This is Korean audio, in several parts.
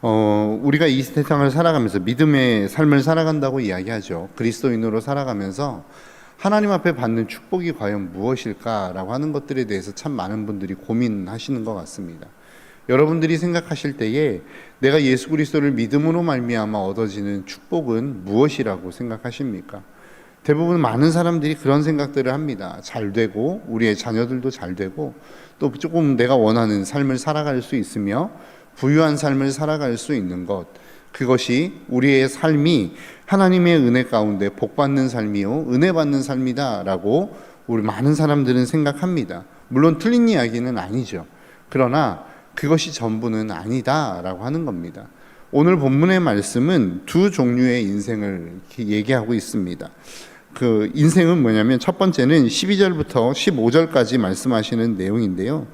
우리가 이 세상을 살아가면서 믿음의 삶을 살아간다고 이야기하죠. 그리스도인으로 살아가면서 하나님 앞에 받는 축복이 과연 무엇일까라고 하는 것들에 대해서 참 많은 분들이 고민하시는 것 같습니다. 여러분들이 생각하실 때에 내가 예수 그리스도를 믿음으로 말미암아 얻어지는 축복은 무엇이라고 생각하십니까? 대부분 많은 사람들이 그런 생각들을 합니다. 잘 되고 우리의 자녀들도 잘 되고 또 조금 내가 원하는 삶을 살아갈 수 있으며 부유한 삶을 살아갈 수 있는 것, 그것이 우리의 삶이 하나님의 은혜 가운데 복받는 삶이요 은혜 받는 삶이다라고 우리 많은 사람들은 생각합니다. 물론 틀린 이야기는 아니죠. 그러나 그것이 전부는 아니다라고 하는 겁니다. 오늘 본문의 말씀은 두 종류의 인생을 얘기하고 있습니다. 그 인생은 뭐냐면 첫 번째는 12절부터 15절까지 말씀하시는 내용인데요.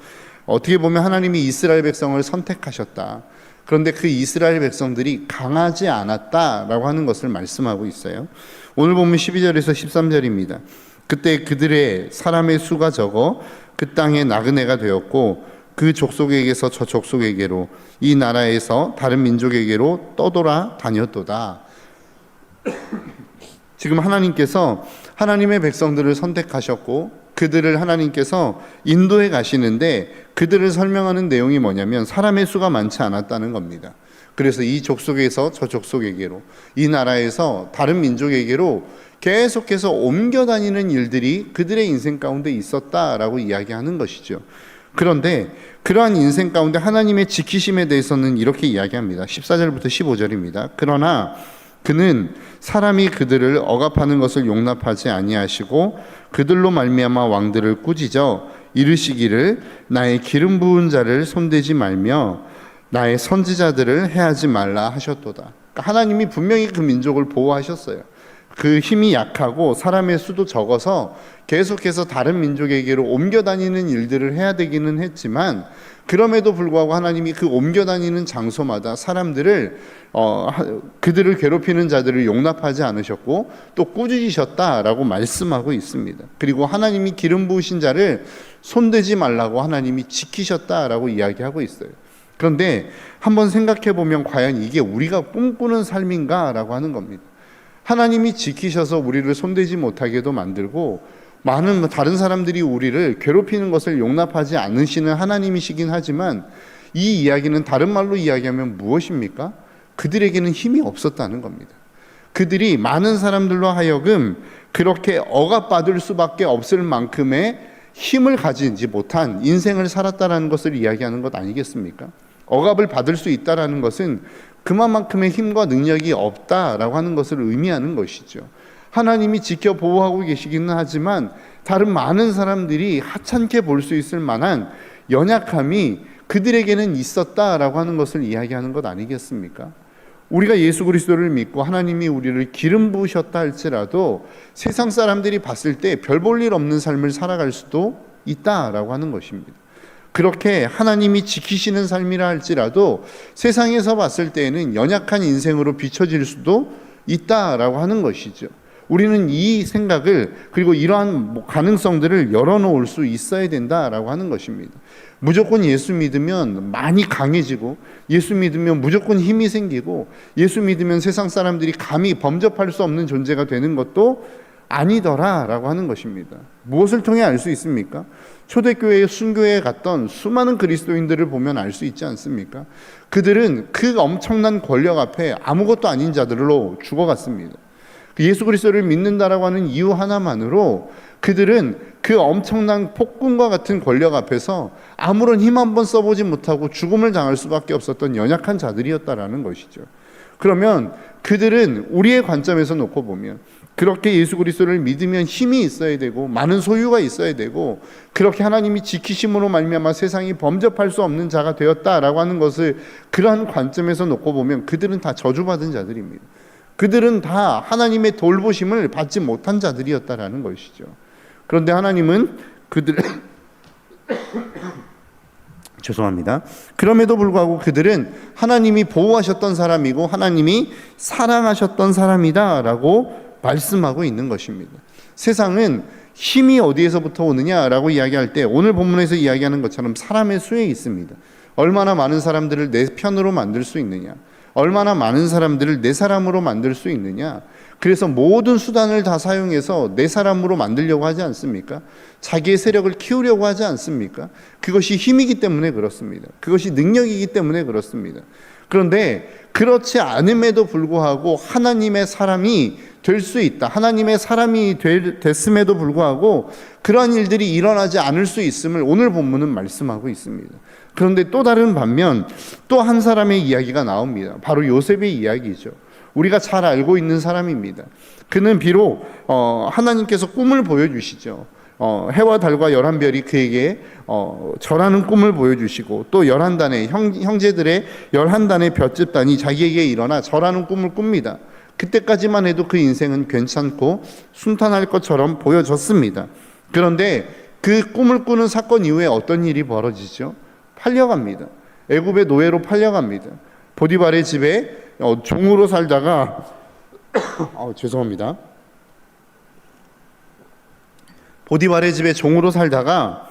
어떻게 보면 하나님이 이스라엘 백성을 선택하셨다. 그런데 그 이스라엘 백성들이 강하지 않았다라고 하는 것을 말씀하고 있어요. 오늘 보면 12절에서 13절입니다. 그때 그들의 사람의 수가 적어 그 땅에 나그네가 되었고 그 족속에게서 저 족속에게로 이 나라에서 다른 민족에게로 떠돌아 다녔도다. 지금 하나님께서 하나님의 백성들을 선택하셨고 그들을 하나님께서 인도해 가시는데 그들을 설명하는 내용이 뭐냐면 사람의 수가 많지 않았다는 겁니다. 그래서 이 족속에서 저 족속에게로 이 나라에서 다른 민족에게로 계속해서 옮겨 다니는 일들이 그들의 인생 가운데 있었다라고 이야기하는 것이죠. 그런데 그러한 인생 가운데 하나님의 지키심에 대해서는 이렇게 이야기합니다. 14절부터 15절입니다. 그러나 그는 사람이 그들을 억압하는 것을 용납하지 아니하시고 그들로 말미암아 왕들을 꾸짖어 이르시기를 나의 기름 부은 자를 손대지 말며 나의 선지자들을 해하지 말라 하셨도다. 그러니까 하나님이 분명히 그 민족을 보호하셨어요. 그 힘이 약하고 사람의 수도 적어서 계속해서 다른 민족에게로 옮겨 다니는 일들을 해야 되기는 했지만 그럼에도 불구하고 하나님이 그 옮겨 다니는 장소마다 사람들을 그들을 괴롭히는 자들을 용납하지 않으셨고 또 꾸짖으셨다라고 말씀하고 있습니다. 그리고 하나님이 기름 부으신 자를 손대지 말라고 하나님이 지키셨다라고 이야기하고 있어요. 그런데 한번 생각해 보면 과연 이게 우리가 꿈꾸는 삶인가라고 하는 겁니다. 하나님이 지키셔서 우리를 손대지 못하게도 만들고 많은 다른 사람들이 우리를 괴롭히는 것을 용납하지 않으시는 하나님이시긴 하지만 이 이야기는 다른 말로 이야기하면 무엇입니까? 그들에게는 힘이 없었다는 겁니다. 그들이 많은 사람들로 하여금 그렇게 억압받을 수밖에 없을 만큼의 힘을 가지지 못한 인생을 살았다라는 것을 이야기하는 것 아니겠습니까? 억압을 받을 수 있다라는 것은 그만큼의 힘과 능력이 없다라고 하는 것을 의미하는 것이죠. 하나님이 지켜 보호하고 계시기는 하지만 다른 많은 사람들이 하찮게 볼 수 있을 만한 연약함이 그들에게는 있었다라고 하는 것을 이야기하는 것 아니겠습니까? 우리가 예수 그리스도를 믿고 하나님이 우리를 기름 부으셨다 할지라도 세상 사람들이 봤을 때 별 볼 일 없는 삶을 살아갈 수도 있다라고 하는 것입니다. 그렇게 하나님이 지키시는 삶이라 할지라도 세상에서 봤을 때에는 연약한 인생으로 비춰질 수도 있다라고 하는 것이죠. 우리는 이 생각을 그리고 이러한 가능성들을 열어놓을 수 있어야 된다라고 하는 것입니다. 무조건 예수 믿으면 많이 강해지고 예수 믿으면 무조건 힘이 생기고 예수 믿으면 세상 사람들이 감히 범접할 수 없는 존재가 되는 것도 아니더라라고 하는 것입니다. 무엇을 통해 알 수 있습니까? 초대교회 순교회에 갔던 수많은 그리스도인들을 보면 알 수 있지 않습니까? 그들은 그 엄청난 권력 앞에 아무것도 아닌 자들로 죽어갔습니다. 예수 그리스도를 믿는다라고 하는 이유 하나만으로 그들은 그 엄청난 폭군과 같은 권력 앞에서 아무런 힘 한번 써보지 못하고 죽음을 당할 수밖에 없었던 연약한 자들이었다라는 것이죠. 그러면 그들은 우리의 관점에서 놓고 보면 그렇게 예수 그리스도를 믿으면 힘이 있어야 되고 많은 소유가 있어야 되고 그렇게 하나님이 지키심으로 말미암아 세상이 범접할 수 없는 자가 되었다라고 하는 것을 그러한 관점에서 놓고 보면 그들은 다 저주받은 자들입니다. 그들은 다 하나님의 돌보심을 받지 못한 자들이었다라는 것이죠. 그런데 하나님은 그들을 죄송합니다. 그럼에도 불구하고 그들은 하나님이 보호하셨던 사람이고 하나님이 사랑하셨던 사람이다라고 말씀하고 있는 것입니다. 세상은 힘이 어디에서부터 오느냐라고 이야기할 때 오늘 본문에서 이야기하는 것처럼 사람의 수에 있습니다. 얼마나 많은 사람들을 내 편으로 만들 수 있느냐, 얼마나 많은 사람들을 내 사람으로 만들 수 있느냐. 그래서 모든 수단을 다 사용해서 내 사람으로 만들려고 하지 않습니까? 자기의 세력을 키우려고 하지 않습니까? 그것이 힘이기 때문에 그렇습니다. 그것이 능력이기 때문에 그렇습니다. 그런데 그렇지 않음에도 불구하고 하나님의 사람이 될 수 있다. 하나님의 사람이 됐음에도 불구하고 그러한 일들이 일어나지 않을 수 있음을 오늘 본문은 말씀하고 있습니다. 그런데 또 다른 반면 또 한 사람의 이야기가 나옵니다. 바로 요셉의 이야기죠. 우리가 잘 알고 있는 사람입니다. 그는 비록 하나님께서 꿈을 보여주시죠. 해와 달과 11별이 그에게 절하는 꿈을 보여주시고 또 11단의 형제들의 11단의 볏집단이 자기에게 일어나 절하는 꿈을 꿉니다. 그때까지만 해도 그 인생은 괜찮고 순탄할 것처럼 보여졌습니다. 그런데 그 꿈을 꾸는 사건 이후에 어떤 일이 벌어지죠? 팔려갑니다. 애굽의 노예로 팔려갑니다. 보디발의 집에 종으로 살다가 죄송합니다. 보디발의 집에 종으로 살다가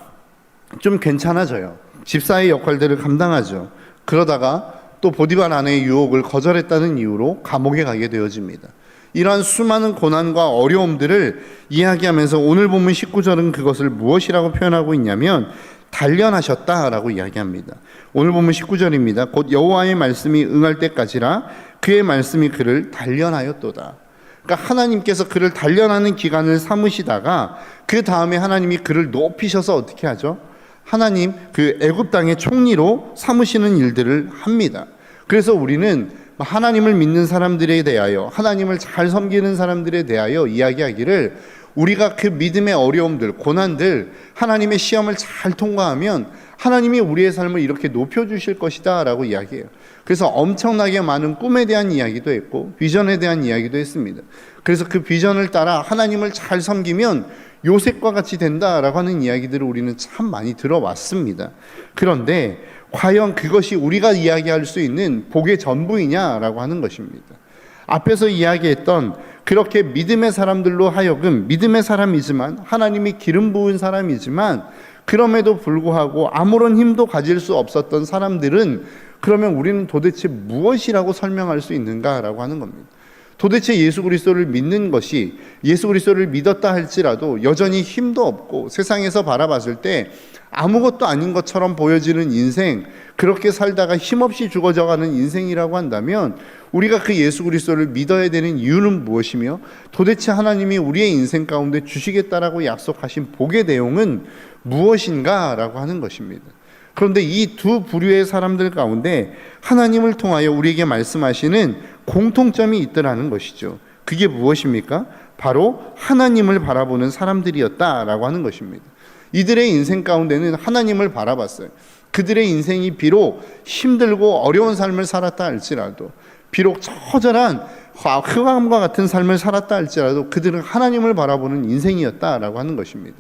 좀 괜찮아져요. 집사의 역할들을 감당하죠. 그러다가 또 보디발 아내의 유혹을 거절했다는 이유로 감옥에 가게 되어집니다. 이러한 수많은 고난과 어려움들을 이야기하면서 오늘 본문 19절은 그것을 무엇이라고 표현하고 있냐면 단련하셨다라고 이야기합니다. 오늘 본문 19절입니다. 곧 여호와의 말씀이 응할 때까지라 그의 말씀이 그를 단련하였도다. 그러니까 하나님께서 그를 단련하는 기간을 삼으시다가 그 다음에 하나님이 그를 높이셔서 어떻게 하죠? 하나님 그 애굽 땅의 총리로 삼으시는 일들을 합니다. 그래서 우리는 하나님을 믿는 사람들에 대하여, 하나님을 잘 섬기는 사람들에 대하여 이야기하기를 우리가 그 믿음의 어려움들, 고난들, 하나님의 시험을 잘 통과하면 하나님이 우리의 삶을 이렇게 높여주실 것이다 라고 이야기해요. 그래서 엄청나게 많은 꿈에 대한 이야기도 했고 비전에 대한 이야기도 했습니다. 그래서 그 비전을 따라 하나님을 잘 섬기면 요셉과 같이 된다라고 하는 이야기들을 우리는 참 많이 들어왔습니다. 그런데 과연 그것이 우리가 이야기할 수 있는 복의 전부이냐라고 하는 것입니다. 앞에서 이야기했던 그렇게 믿음의 사람들로 하여금 믿음의 사람이지만 하나님이 기름 부은 사람이지만 그럼에도 불구하고 아무런 힘도 가질 수 없었던 사람들은 그러면 우리는 도대체 무엇이라고 설명할 수 있는가라고 하는 겁니다. 도대체 예수 그리스도를 믿는 것이 예수 그리스도를 믿었다 할지라도 여전히 힘도 없고 세상에서 바라봤을 때 아무것도 아닌 것처럼 보여지는 인생, 그렇게 살다가 힘없이 죽어져가는 인생이라고 한다면 우리가 그 예수 그리스도를 믿어야 되는 이유는 무엇이며 도대체 하나님이 우리의 인생 가운데 주시겠다라고 약속하신 복의 내용은 무엇인가라고 하는 것입니다. 그런데 이 두 부류의 사람들 가운데 하나님을 통하여 우리에게 말씀하시는 공통점이 있더라는 것이죠. 그게 무엇입니까? 바로 하나님을 바라보는 사람들이었다라고 하는 것입니다. 이들의 인생 가운데는 하나님을 바라봤어요. 그들의 인생이 비록 힘들고 어려운 삶을 살았다 할지라도, 비록 처절한 흑암과 같은 삶을 살았다 할지라도 그들은 하나님을 바라보는 인생이었다라고 하는 것입니다.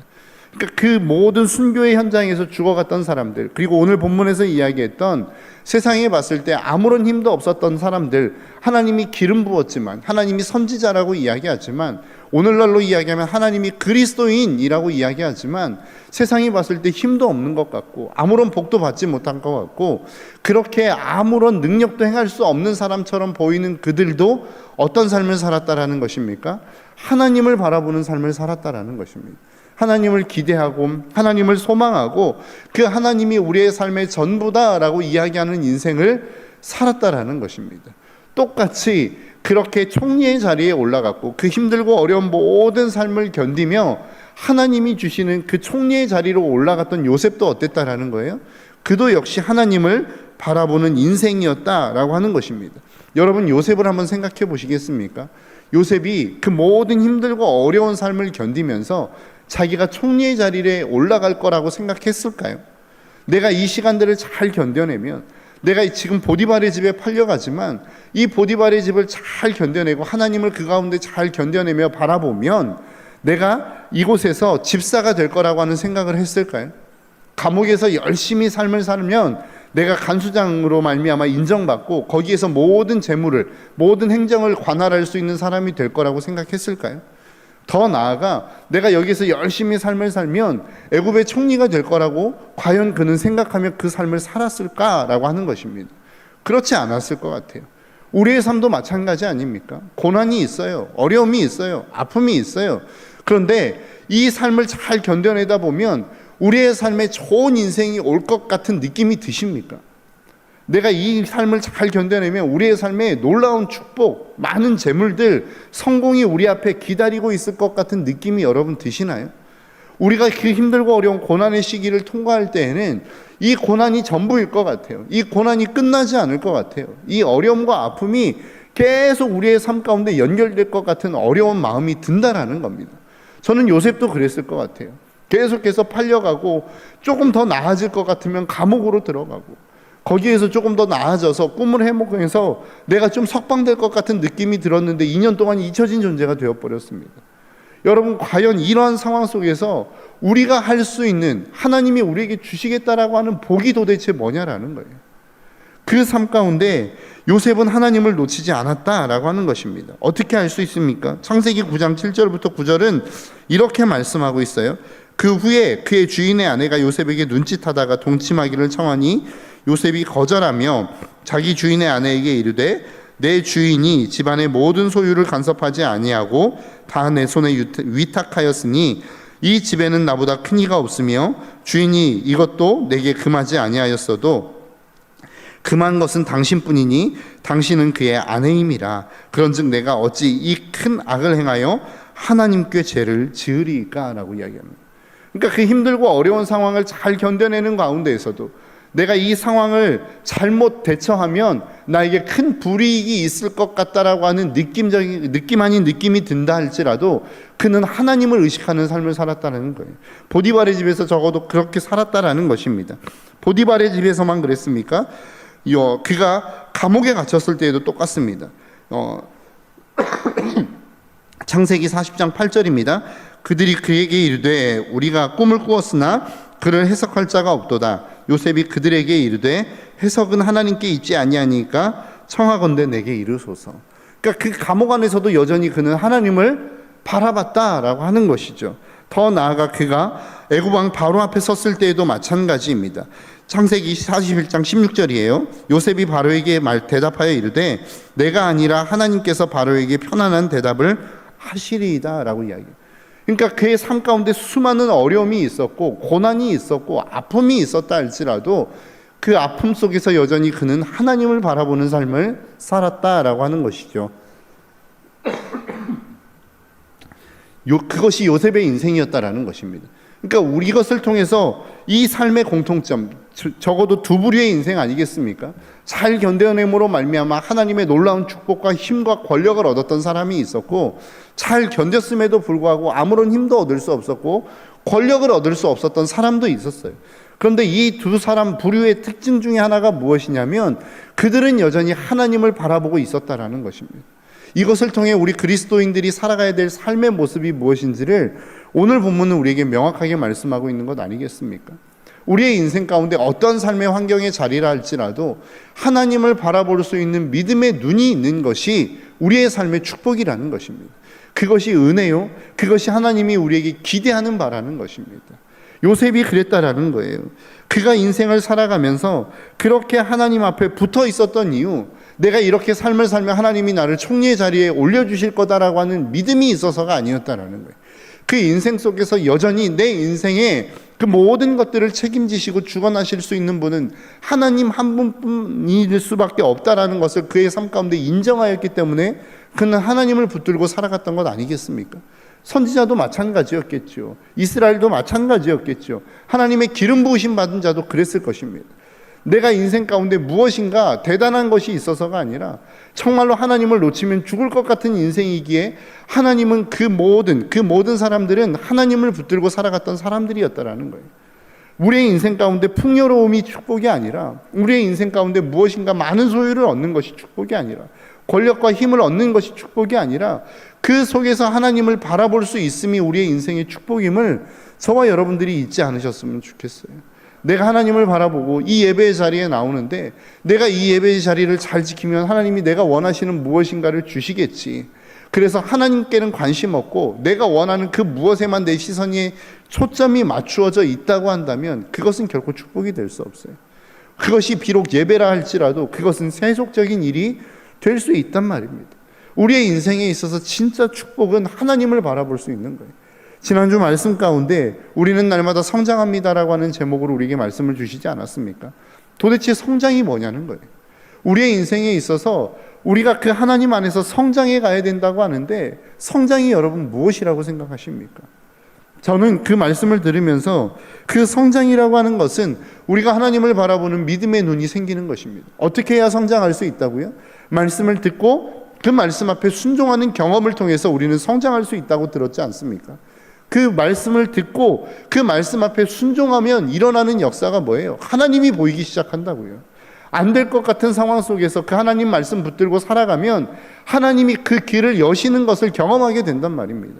그러니까 그 모든 순교의 현장에서 죽어갔던 사람들, 그리고 오늘 본문에서 이야기했던 세상에 봤을 때 아무런 힘도 없었던 사람들, 하나님이 기름 부었지만, 하나님이 선지자라고 이야기하지만, 오늘날로 이야기하면 하나님이 그리스도인이라고 이야기하지만 세상이 봤을 때 힘도 없는 것 같고 아무런 복도 받지 못한 것 같고 그렇게 아무런 능력도 행할 수 없는 사람처럼 보이는 그들도 어떤 삶을 살았다라는 것입니까? 하나님을 바라보는 삶을 살았다라는 것입니다. 하나님을 기대하고 하나님을 소망하고 그 하나님이 우리의 삶의 전부다라고 이야기하는 인생을 살았다라는 것입니다. 똑같이 그렇게 총리의 자리에 올라갔고 그 힘들고 어려운 모든 삶을 견디며 하나님이 주시는 그 총리의 자리로 올라갔던 요셉도 어땠다라는 거예요? 그도 역시 하나님을 바라보는 인생이었다라고 하는 것입니다. 여러분, 요셉을 한번 생각해 보시겠습니까? 요셉이 그 모든 힘들고 어려운 삶을 견디면서 자기가 총리의 자리에 올라갈 거라고 생각했을까요? 내가 이 시간들을 잘 견뎌내면, 내가 지금 보디발의 집에 팔려가지만 이 보디발의 집을 잘 견뎌내고 하나님을 그 가운데 잘 견뎌내며 바라보면 내가 이곳에서 집사가 될 거라고 하는 생각을 했을까요? 감옥에서 열심히 삶을 살면 내가 간수장으로 말미암아 인정받고 거기에서 모든 재물을, 모든 행정을 관할할 수 있는 사람이 될 거라고 생각했을까요? 더 나아가 내가 여기서 열심히 삶을 살면 애굽의 총리가 될 거라고 과연 그는 생각하며 그 삶을 살았을까라고 하는 것입니다. 그렇지 않았을 것 같아요. 우리의 삶도 마찬가지 아닙니까? 고난이 있어요. 어려움이 있어요. 아픔이 있어요. 그런데 이 삶을 잘 견뎌내다 보면 우리의 삶에 좋은 인생이 올 것 같은 느낌이 드십니까? 내가 이 삶을 잘 견뎌내면 우리의 삶에 놀라운 축복, 많은 재물들, 성공이 우리 앞에 기다리고 있을 것 같은 느낌이 여러분 드시나요? 우리가 그 힘들고 어려운 고난의 시기를 통과할 때에는 이 고난이 전부일 것 같아요. 이 고난이 끝나지 않을 것 같아요. 이 어려움과 아픔이 계속 우리의 삶 가운데 연결될 것 같은 어려운 마음이 든다라는 겁니다. 저는 요셉도 그랬을 것 같아요. 계속해서 팔려가고 조금 더 나아질 것 같으면 감옥으로 들어가고 거기에서 조금 더 나아져서 꿈을 해먹으면서 내가 좀 석방될 것 같은 느낌이 들었는데 2년 동안 잊혀진 존재가 되어버렸습니다. 여러분, 과연 이러한 상황 속에서 우리가 할 수 있는, 하나님이 우리에게 주시겠다라고 하는 복이 도대체 뭐냐라는 거예요. 그 삶 가운데 요셉은 하나님을 놓치지 않았다라고 하는 것입니다. 어떻게 알 수 있습니까? 창세기 9장 7절부터 9절은 이렇게 말씀하고 있어요. 그 후에 그의 주인의 아내가 요셉에게 눈짓하다가 동침하기를 청하니 요셉이 거절하며 자기 주인의 아내에게 이르되 내 주인이 집안의 모든 소유를 간섭하지 아니하고 다 내 손에 위탁하였으니 이 집에는 나보다 큰 이가 없으며 주인이 이것도 내게 금하지 아니하였어도 금한 것은 당신뿐이니 당신은 그의 아내임이라. 그런즉 내가 어찌 이 큰 악을 행하여 하나님께 죄를 지으리까? 라고 이야기합니다. 그러니까 그 힘들고 어려운 상황을 잘 견뎌내는 가운데에서도 내가 이 상황을 잘못 대처하면 나에게 큰 불이익이 있을 것 같다라고 하는 느낌 아닌 느낌이 든다 할지라도 그는 하나님을 의식하는 삶을 살았다는 거예요. 보디발의 집에서 적어도 그렇게 살았다라는 것입니다. 보디발의 집에서만 그랬습니까? 그가 감옥에 갇혔을 때에도 똑같습니다. 창세기 40장 8절입니다. 그들이 그에게 이르되 우리가 꿈을 꾸었으나 그를 해석할 자가 없도다. 요셉이 그들에게 이르되 해석은 하나님께 있지 아니하니까 청하건대 내게 이르소서. 그러니까 그 감옥 안에서도 여전히 그는 하나님을 바라봤다라고 하는 것이죠. 더 나아가 그가 애굽 왕 바로 앞에 섰을 때에도 마찬가지입니다. 창세기 41장 16절이에요. 요셉이 바로에게 대답하여 이르되 내가 아니라 하나님께서 바로에게 편안한 대답을 하시리이다 라고 이야기해요. 그러니까 그의 삶 가운데 수많은 어려움이 있었고 고난이 있었고 아픔이 있었다 할지라도 그 아픔 속에서 여전히 그는 하나님을 바라보는 삶을 살았다라고 하는 것이죠. 그것이 요셉의 인생이었다라는 것입니다. 그러니까 우리 이것을 통해서 이 삶의 공통점, 적어도 두 부류의 인생 아니겠습니까? 잘 견뎌냄으로 말미암아 하나님의 놀라운 축복과 힘과 권력을 얻었던 사람이 있었고, 잘 견뎠음에도 불구하고 아무런 힘도 얻을 수 없었고 권력을 얻을 수 없었던 사람도 있었어요. 그런데 이 두 사람 부류의 특징 중에 하나가 무엇이냐면 그들은 여전히 하나님을 바라보고 있었다라는 것입니다. 이것을 통해 우리 그리스도인들이 살아가야 될 삶의 모습이 무엇인지를 오늘 본문은 우리에게 명확하게 말씀하고 있는 것 아니겠습니까? 우리의 인생 가운데 어떤 삶의 환경에 자리라 할지라도 하나님을 바라볼 수 있는 믿음의 눈이 있는 것이 우리의 삶의 축복이라는 것입니다. 그것이 은혜요, 그것이 하나님이 우리에게 기대하는 바라는 것입니다. 요셉이 그랬다라는 거예요. 그가 인생을 살아가면서 그렇게 하나님 앞에 붙어 있었던 이유, 내가 이렇게 삶을 살면 하나님이 나를 총리의 자리에 올려주실 거다라고 하는 믿음이 있어서가 아니었다라는 거예요. 그 인생 속에서 여전히 내 인생에 그 모든 것들을 책임지시고 주관하실 수 있는 분은 하나님 한 분뿐일 수밖에 없다라는 것을 그의 삶 가운데 인정하였기 때문에 그는 하나님을 붙들고 살아갔던 것 아니겠습니까? 선지자도 마찬가지였겠죠. 이스라엘도 마찬가지였겠죠. 하나님의 기름 부으심 받은 자도 그랬을 것입니다. 내가 인생 가운데 무엇인가 대단한 것이 있어서가 아니라 정말로 하나님을 놓치면 죽을 것 같은 인생이기에 하나님은 그 모든 사람들은 하나님을 붙들고 살아갔던 사람들이었다라는 거예요. 우리의 인생 가운데 풍요로움이 축복이 아니라, 우리의 인생 가운데 무엇인가 많은 소유를 얻는 것이 축복이 아니라, 권력과 힘을 얻는 것이 축복이 아니라 그 속에서 하나님을 바라볼 수 있음이 우리의 인생의 축복임을 저와 여러분들이 잊지 않으셨으면 좋겠어요. 내가 하나님을 바라보고 이 예배의 자리에 나오는데 내가 이 예배의 자리를 잘 지키면 하나님이 내가 원하시는 무엇인가를 주시겠지. 그래서 하나님께는 관심 없고 내가 원하는 그 무엇에만 내 시선이 초점이 맞추어져 있다고 한다면 그것은 결코 축복이 될 수 없어요. 그것이 비록 예배라 할지라도 그것은 세속적인 일이 될 수 있단 말입니다. 우리의 인생에 있어서 진짜 축복은 하나님을 바라볼 수 있는 거예요. 지난주 말씀 가운데 우리는 날마다 성장합니다라고 하는 제목으로 우리에게 말씀을 주시지 않았습니까? 도대체 성장이 뭐냐는 거예요. 우리의 인생에 있어서 우리가 그 하나님 안에서 성장해 가야 된다고 하는데 성장이 여러분 무엇이라고 생각하십니까? 저는 그 말씀을 들으면서 그 성장이라고 하는 것은 우리가 하나님을 바라보는 믿음의 눈이 생기는 것입니다. 어떻게 해야 성장할 수 있다고요? 말씀을 듣고 그 말씀 앞에 순종하는 경험을 통해서 우리는 성장할 수 있다고 들었지 않습니까? 그 말씀을 듣고 그 말씀 앞에 순종하면 일어나는 역사가 뭐예요? 하나님이 보이기 시작한다고요. 안 될 것 같은 상황 속에서 그 하나님 말씀 붙들고 살아가면 하나님이 그 길을 여시는 것을 경험하게 된단 말입니다.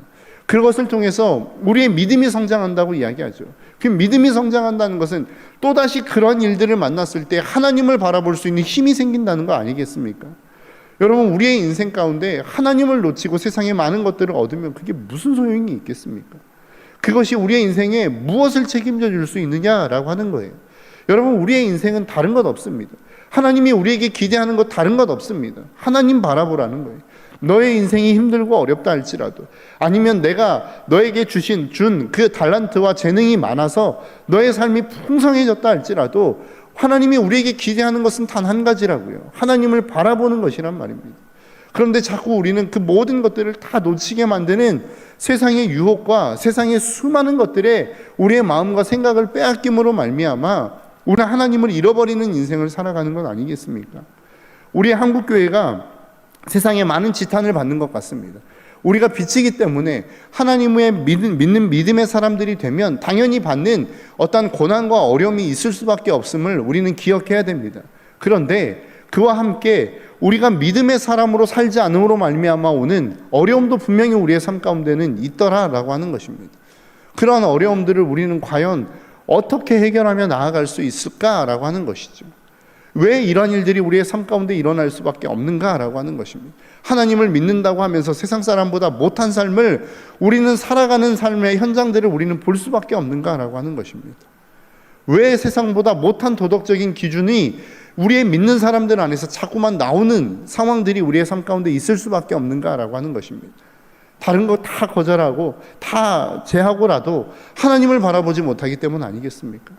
그것을 통해서 우리의 믿음이 성장한다고 이야기하죠. 그 믿음이 성장한다는 것은 또다시 그런 일들을 만났을 때 하나님을 바라볼 수 있는 힘이 생긴다는 거 아니겠습니까? 여러분, 우리의 인생 가운데 하나님을 놓치고 세상에 많은 것들을 얻으면 그게 무슨 소용이 있겠습니까? 그것이 우리의 인생에 무엇을 책임져 줄 수 있느냐라고 하는 거예요. 여러분, 우리의 인생은 다른 것 없습니다. 하나님이 우리에게 기대하는 것 다른 것 없습니다. 하나님 바라보라는 거예요. 너의 인생이 힘들고 어렵다 할지라도, 아니면 내가 너에게 준 그 달란트와 재능이 많아서 너의 삶이 풍성해졌다 할지라도 하나님이 우리에게 기대하는 것은 단 한 가지라고요. 하나님을 바라보는 것이란 말입니다. 그런데 자꾸 우리는 그 모든 것들을 다 놓치게 만드는 세상의 유혹과 세상의 수많은 것들에 우리의 마음과 생각을 빼앗김으로 말미암아 우리 하나님을 잃어버리는 인생을 살아가는 건 아니겠습니까? 우리 한국교회가 세상에 많은 지탄을 받는 것 같습니다. 우리가 빛이기 때문에 하나님의 믿는 믿음의 사람들이 되면 당연히 받는 어떤 고난과 어려움이 있을 수밖에 없음을 우리는 기억해야 됩니다. 그런데 그와 함께 우리가 믿음의 사람으로 살지 않음으로 말미암아 오는 어려움도 분명히 우리의 삶 가운데는 있더라라고 하는 것입니다. 그러한 어려움들을 우리는 과연 어떻게 해결하며 나아갈 수 있을까라고 하는 것이죠. 왜 이런 일들이 우리의 삶 가운데 일어날 수밖에 없는가라고 하는 것입니다. 하나님을 믿는다고 하면서 세상 사람보다 못한 삶을 우리는 살아가는 삶의 현장들을 우리는 볼 수밖에 없는가라고 하는 것입니다. 왜 세상보다 못한 도덕적인 기준이 우리의 믿는 사람들 안에서 자꾸만 나오는 상황들이 우리의 삶 가운데 있을 수밖에 없는가라고 하는 것입니다. 다른 거 다 거절하고 다 제하고라도 하나님을 바라보지 못하기 때문 아니겠습니까?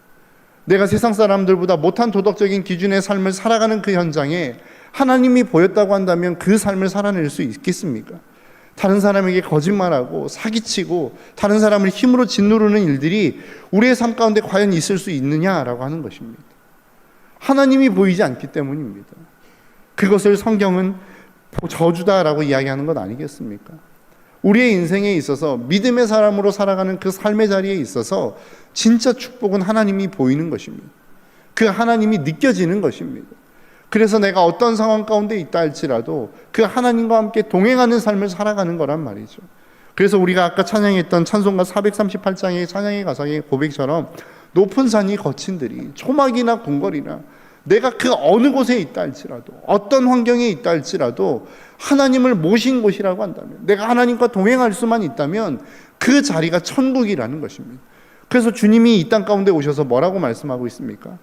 내가 세상 사람들보다 못한 도덕적인 기준의 삶을 살아가는 그 현장에 하나님이 보였다고 한다면 그 삶을 살아낼 수 있겠습니까? 다른 사람에게 거짓말하고 사기치고 다른 사람을 힘으로 짓누르는 일들이 우리의 삶 가운데 과연 있을 수 있느냐라고 하는 것입니다. 하나님이 보이지 않기 때문입니다. 그것을 성경은 저주다라고 이야기하는 것 아니겠습니까? 우리의 인생에 있어서 믿음의 사람으로 살아가는 그 삶의 자리에 있어서 진짜 축복은 하나님이 보이는 것입니다. 그 하나님이 느껴지는 것입니다. 그래서 내가 어떤 상황 가운데 있다 할지라도 그 하나님과 함께 동행하는 삶을 살아가는 거란 말이죠. 그래서 우리가 아까 찬양했던 찬송가 438장의 찬양의 가사의 고백처럼 높은 산이 거친들이 초막이나 궁궐이나 내가 그 어느 곳에 있다 할지라도 어떤 환경에 있다 할지라도 하나님을 모신 곳이라고 한다면 내가 하나님과 동행할 수만 있다면 그 자리가 천국이라는 것입니다. 그래서 주님이 이 땅 가운데 오셔서 뭐라고 말씀하고 있습니까?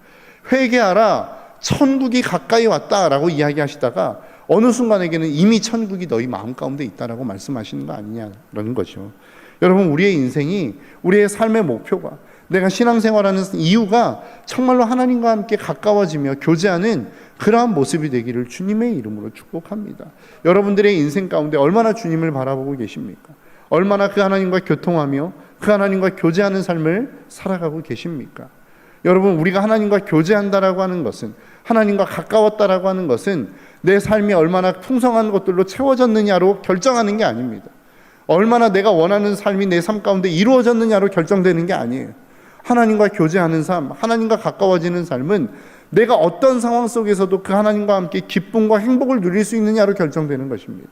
회개하라 천국이 가까이 왔다라고 이야기하시다가 어느 순간에게는 이미 천국이 너희 마음 가운데 있다라고 말씀하시는 거 아니냐라는 거죠. 여러분, 우리의 인생이 우리의 삶의 목표가 내가 신앙생활하는 이유가 정말로 하나님과 함께 가까워지며 교제하는 그러한 모습이 되기를 주님의 이름으로 축복합니다. 여러분들의 인생 가운데 얼마나 주님을 바라보고 계십니까? 얼마나 그 하나님과 교통하며 그 하나님과 교제하는 삶을 살아가고 계십니까? 여러분, 우리가 하나님과 교제한다라고 하는 것은, 하나님과 가까웠다라고 하는 것은 내 삶이 얼마나 풍성한 것들로 채워졌느냐로 결정하는 게 아닙니다. 얼마나 내가 원하는 삶이 내 삶 가운데 이루어졌느냐로 결정되는 게 아니에요. 하나님과 교제하는 삶, 하나님과 가까워지는 삶은 내가 어떤 상황 속에서도 그 하나님과 함께 기쁨과 행복을 누릴 수 있느냐로 결정되는 것입니다.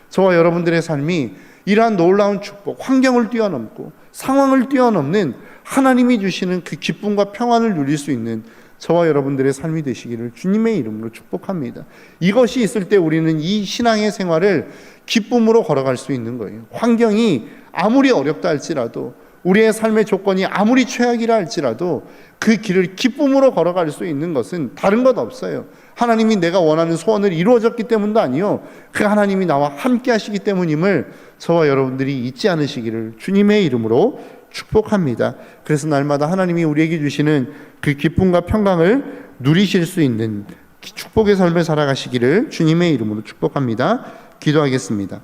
저와 여러분들의 삶이 이러한 놀라운 축복, 환경을 뛰어넘고 상황을 뛰어넘는 하나님이 주시는 그 기쁨과 평안을 누릴 수 있는 저와 여러분들의 삶이 되시기를 주님의 이름으로 축복합니다. 이것이 있을 때 우리는 이 신앙의 생활을 기쁨으로 걸어갈 수 있는 거예요. 환경이 아무리 어렵다 할지라도, 우리의 삶의 조건이 아무리 최악이라 할지라도 그 길을 기쁨으로 걸어갈 수 있는 것은 다른 것 없어요. 하나님이 내가 원하는 소원을 이루어졌기 때문도 아니요, 그 하나님이 나와 함께 하시기 때문임을 저와 여러분들이 잊지 않으시기를 주님의 이름으로 축복합니다. 그래서 날마다 하나님이 우리에게 주시는 그 기쁨과 평강을 누리실 수 있는 축복의 삶을 살아가시기를 주님의 이름으로 축복합니다. 기도하겠습니다.